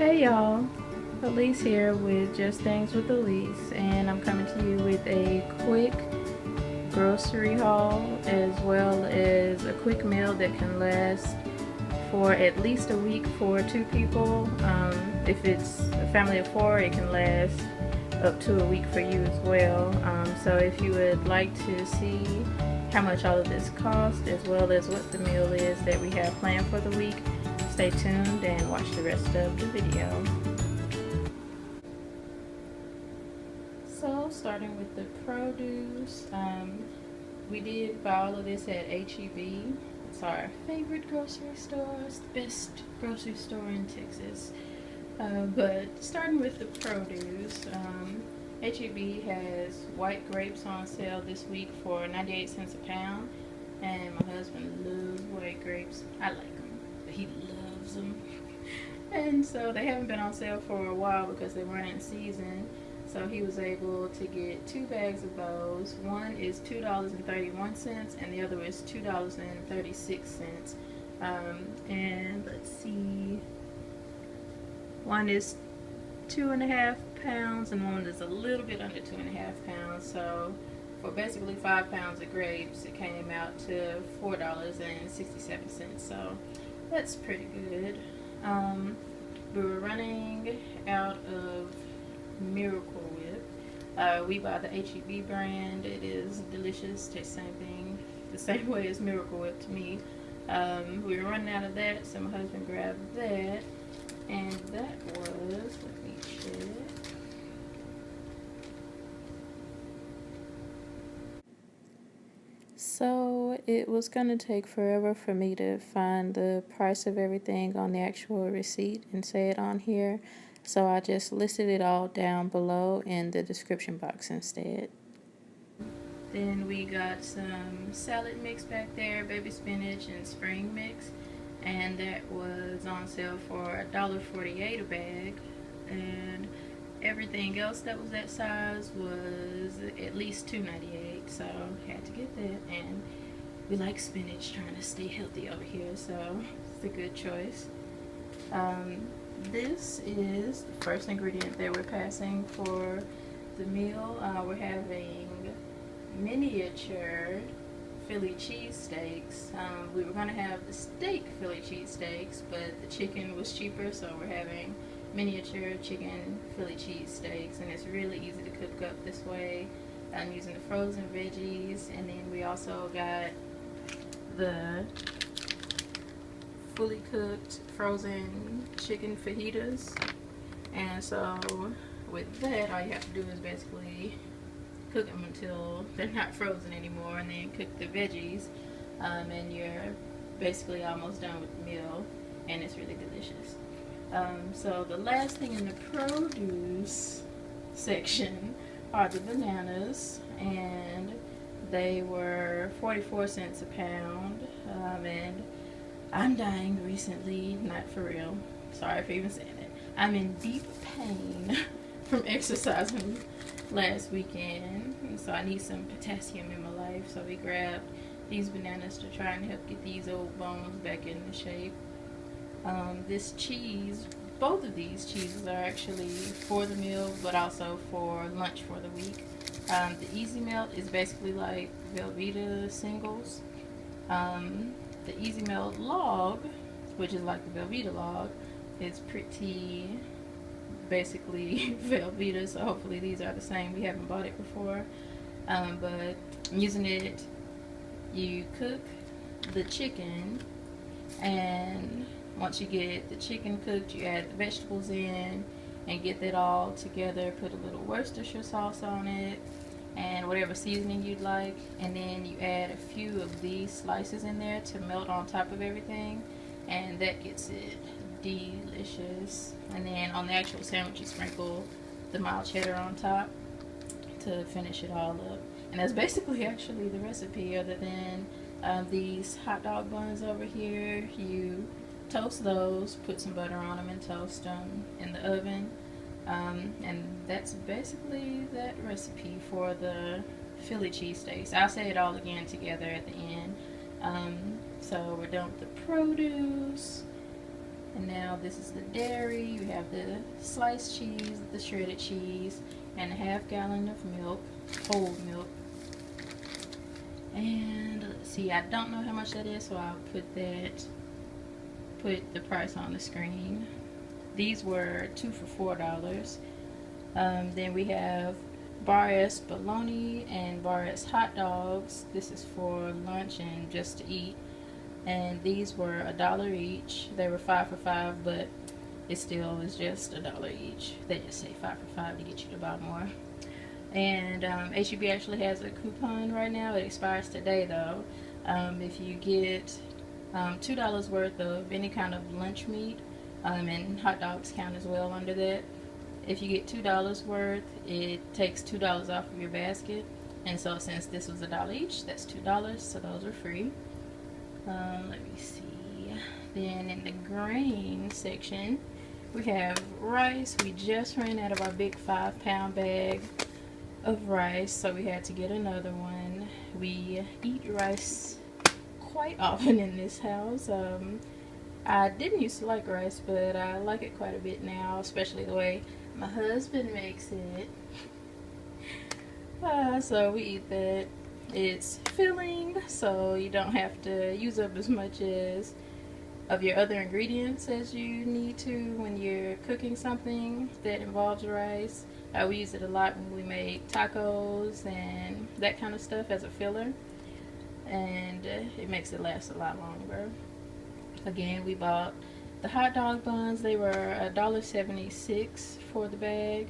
Hey y'all, Elise here with Just Things with Elise, and I'm coming to you with a quick grocery haul as well as a quick meal that can last for at least a week for two people. If it's a family of four, it can last up to a week for you as well. So if you would like to see how much all of this costs as well as what the meal is that we have planned for the week, stay tuned and watch the rest of the video. So starting with the produce, we did buy all of this at HEB. It's our favorite grocery store. It's the best grocery store in Texas. But starting with the produce, HEB has white grapes on sale this week for 98 cents a pound. And my husband loves white grapes. I like them, but he loves them. And so they haven't been on sale for a while because they weren't in season. So he was able to get 2 bags of those. One is $2.31 and the other is $2.36. And let's see, one is 2.5 pounds and one is a little bit under 2.5 pounds. So for basically 5 pounds of grapes, it came out to $4.67. So that's pretty good. We were running out of Miracle Whip. We buy the HEB brand. It is delicious. Tastes the same thing, the same way as Miracle Whip to me. We were running out of that, so my husband grabbed that, and that was, let me check. So it was gonna take forever for me to find the price of everything on the actual receipt and say it on here. So I just listed it all down below in the description box instead. Then we got some salad mix back there, baby spinach and spring mix. And that was on sale for $1.48 a bag. And everything else that was that size was at least $2.98, so had to get that. And we like spinach, trying to stay healthy over here, so it's a good choice. This is the first ingredient that we're passing for the meal. We're having miniature Philly cheesesteaks. We were going to have the steak Philly cheesesteaks, but the chicken was cheaper, so we're having miniature chicken Philly cheesesteaks, and it's really easy to cook up this way. I'm using the frozen veggies, and then we also got the fully cooked frozen chicken fajitas. And so with that, all you have to do is basically cook them until they're not frozen anymore, and then cook the veggies, and you're basically almost done with the meal, and it's really delicious. So the last thing in the produce section are the bananas, and they were 44 cents a pound. And I'm dying recently, not for real, sorry for even saying it. I'm in deep pain from exercising last weekend, and so I need some potassium in my life. So we grabbed these bananas to try and help get these old bones back into shape. This cheese, both of these cheeses are actually for the meal, but also for lunch for the week. The Easy Melt is basically like Velveeta singles. The Easy Melt log, which is like the Velveeta log, is pretty basically Velveeta, so hopefully these are the same. We haven't bought it before, but I'm using it. You cook the chicken, and once you get the chicken cooked, you add the vegetables in and get that all together. Put a little Worcestershire sauce on it and whatever seasoning you'd like, and then you add a few of these slices in there to melt on top of everything, and that gets it delicious. And then on the actual sandwich, you sprinkle the mild cheddar on top to finish it all up. And that's basically actually the recipe, other than these hot dog buns over here. You toast those, put some butter on them, and toast them in the oven. And that's basically that recipe for the Philly cheesesteaks. I'll say it all again together at the end. So we're done with the produce. And now this is the dairy. You have the sliced cheese, the shredded cheese, and a half gallon of milk, whole milk. And let's see, I don't know how much that is, so I'll put the price on the screen. These were 2 for $4. Then we have Bar S bologna and Bar S hot dogs. This is for lunch and just to eat. And these were $1 each. They were 5 for $5, but it still is just $1 each. They just say 5 for $5 to get you to buy more. And HEB actually has a coupon right now. It expires today though. If you get $2 worth of any kind of lunch meat, and hot dogs count as well under that. If you get $2 worth, it takes $2 off of your basket. And so since this was $1 each, that's $2, so those are free. Let me see. Then in the grain section, we have rice. We just ran out of our big 5-pound bag of rice, so we had to get another one. We eat rice quite often in this house. I didn't used to like rice, but I like it quite a bit now, especially the way my husband makes it. So we eat that. It's filling, so you don't have to use up as much of your other ingredients as you need to when you're cooking something that involves rice. We use it a lot when we make tacos and that kind of stuff as a filler, and it makes it last a lot longer. Again, we bought the hot dog buns. They were $1.76 for the bag.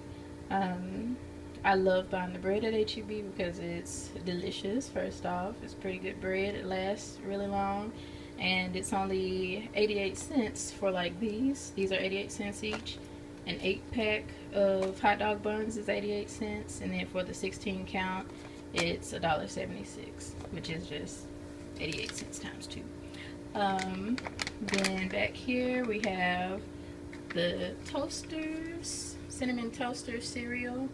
I love buying the bread at HEB because it's delicious. First off, it's pretty good bread. It lasts really long, and it's only 88 cents for like these. These are 88 cents each. An 8-pack of hot dog buns is 88 cents, and then for the 16 count, it's $1.76, which is just 88 cents times 2. Then back here we have the toasters, cinnamon toaster cereal.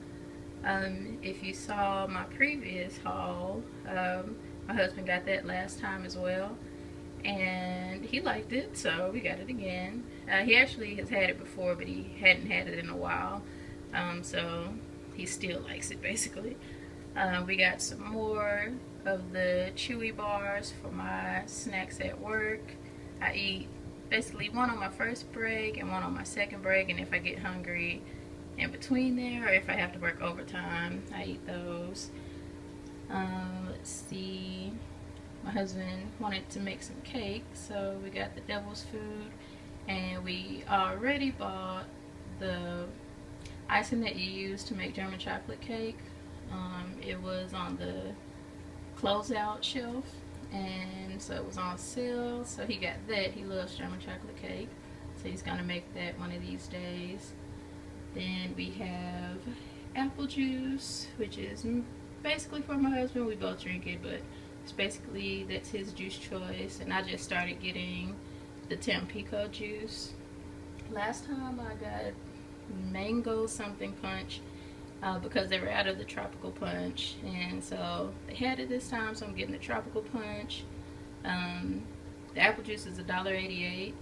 If you saw my previous haul, my husband got that last time as well, and he liked it, so we got it again. He actually has had it before, but he hadn't had it in a while, so he still likes it basically. We got some more of the chewy bars for my snacks at work. I eat basically one on my first break and one on my second break, and if I get hungry in between there, or if I have to work overtime, I eat those. Let's see, my husband wanted to make some cake, so we got the devil's food, and we already bought the icing that you use to make German chocolate cake. It was on the closeout shelf, and so it was on sale, so he got that. He loves German chocolate cake, so he's gonna make that one of these days. Then we have apple juice, which is basically for my husband. We both drink it, but it's basically, that's his juice choice. And I just started getting the Tampico juice. Last time I got mango something punch because they were out of the tropical punch, and so they had it this time, so I'm getting the tropical punch. The apple juice is $1.88,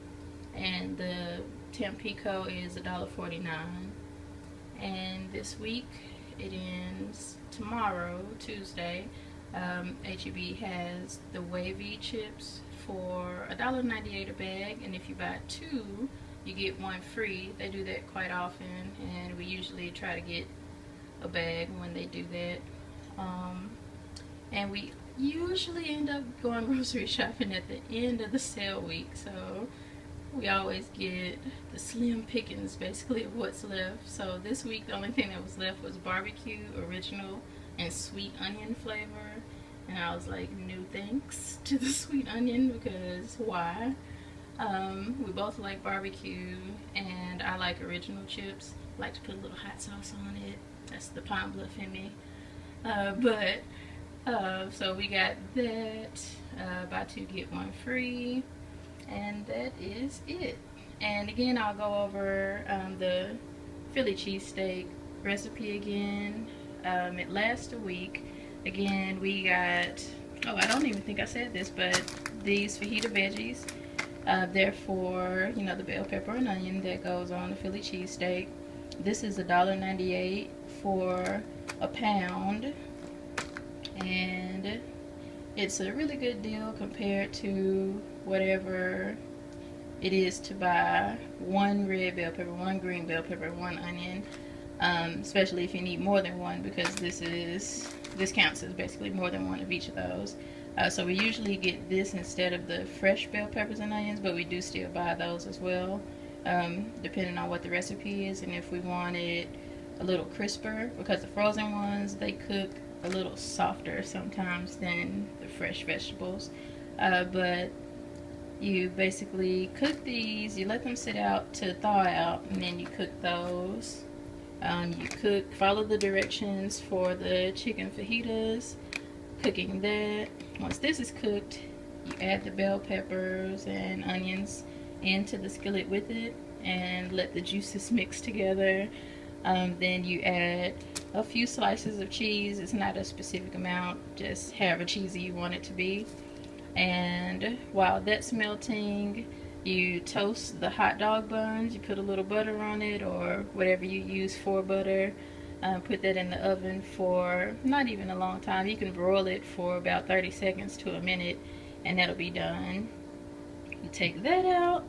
and the Tampico is $1.49. And this week, it ends tomorrow, Tuesday. HEB has the wavy chips for $1.98 a bag, and if you buy 2, you get 1 free. They do that quite often, and we usually try to get a bag when they do that. And we usually end up going grocery shopping at the end of the sale week, so we always get the slim pickings basically of what's left. So this week the only thing that was left was barbecue, original, and sweet onion flavor, and I was like, no thanks to the sweet onion, because why? We both like barbecue, and I like original chips. I like to put a little hot sauce on it. That's the Pine Bluff in me. So we got that, buy 2 get 1 free, and that is it. And again, I'll go over the Philly cheesesteak recipe again. It lasts a week. Again, we got, oh, I don't even think I said this, but these fajita veggies. Therefore, you know, the bell pepper and onion that goes on the Philly cheesesteak. This is $1.98 for a pound, and it's a really good deal compared to whatever it is to buy one red bell pepper, one green bell pepper, one onion, especially if you need more than one, because this counts as basically more than one of each of those. So we usually get this instead of the fresh bell peppers and onions, but we do still buy those as well, depending on what the recipe is and if we want it a little crisper, because the frozen ones, they cook a little softer sometimes than the fresh vegetables. But you basically cook these, you let them sit out to thaw out, and then you cook those. Follow the directions for the chicken fajitas, cooking that. Once this is cooked, you add the bell peppers and onions into the skillet with it and let the juices mix together. Then you add a few slices of cheese. It's not a specific amount, just however cheesy you want it to be. And while that's melting, you toast the hot dog buns. You put a little butter on it, or whatever you use for butter. Put that in the oven for not even a long time. You can broil it for about 30 seconds to a minute, and that'll be done. You take that out,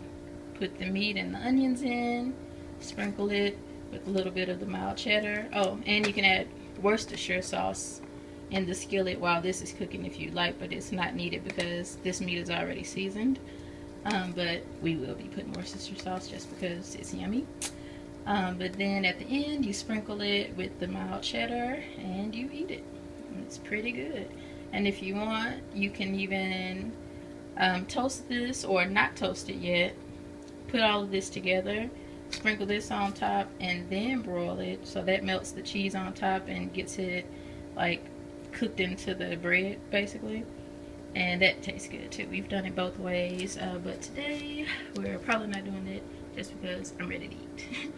put the meat and the onions in, sprinkle it with a little bit of the mild cheddar. Oh, and you can add Worcestershire sauce in the skillet while this is cooking if you like, but it's not needed because this meat is already seasoned. But we will be putting Worcestershire sauce just because it's yummy. But then at the end, you sprinkle it with the mild cheddar and you eat it. It's pretty good. And if you want, you can even toast this, or not toast it yet. Put all of this together, sprinkle this on top, and then broil it, so that melts the cheese on top and gets it like cooked into the bread basically, and that tastes good too. We've done it both ways, but today we're probably not doing it just because I'm ready to eat.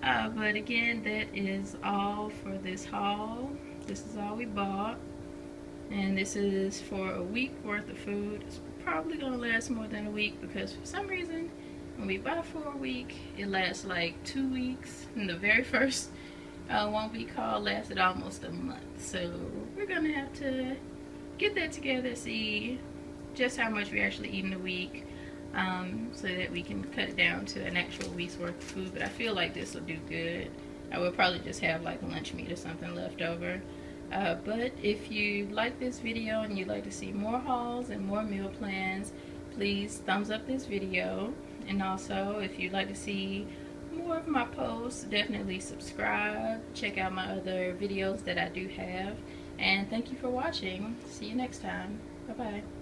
But again, that is all for this haul. This is all we bought, and this is for a week worth of food. It's probably gonna last more than a week because for some reason when we buy for a week, it lasts like 2 weeks, and the very first one we called lasted almost a month. So we're gonna have to get that together, see just how much we actually eat in a week, so that we can cut it down to an actual week's worth of food. But I feel like this will do good. I will probably just have like lunch meat or something left over. But if you like this video and you'd like to see more hauls and more meal plans, please thumbs up this video. And also, if you'd like to see more of my posts, definitely subscribe. Check out my other videos that I do have. And thank you for watching. See you next time. Bye-bye.